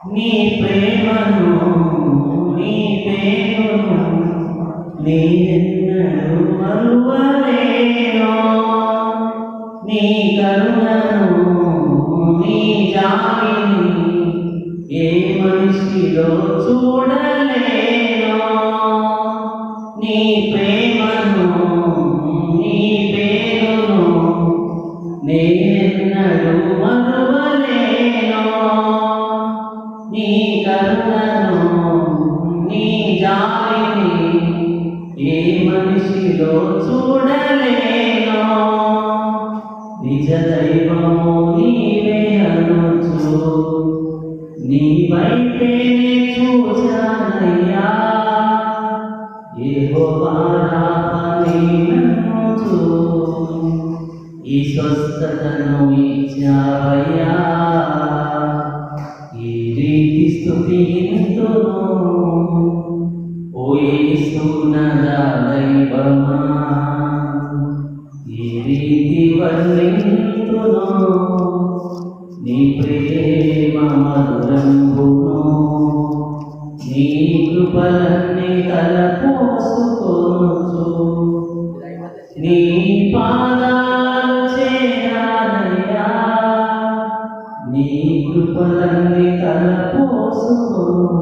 నీ ప్రేమను నీ పేరును నేనెన్నడూ మరువలేను. నీ కరుణను నీ జాలిని ఏ మనిషిలో చూడలేను. నీ ప్రేమను నీ పేరును నేనెన్నడూ మరువలేను. నీ కరుణను నీ జాలిని ఏ మనిషిలో చూడలేను. నిజ దైవము నీవే అనుచు నీ వైపేనే చూచానయ్యా. యెహోవా రాఫా నీననుచు ఈ స్వస్థతను ఇచ్చావయ్యా. ఈ రీతి స్తుతింతును ఓ యేసు నా దైవమా. ఈ రీతి వర్ణింతును నీ ప్రేమ మధురంబును. నీ కృపలన్నీ తలపోసుకొనుచు నీ పాదాలు చేరానయ్యా. నీ కృపలన్నీ తలపోసుకొను.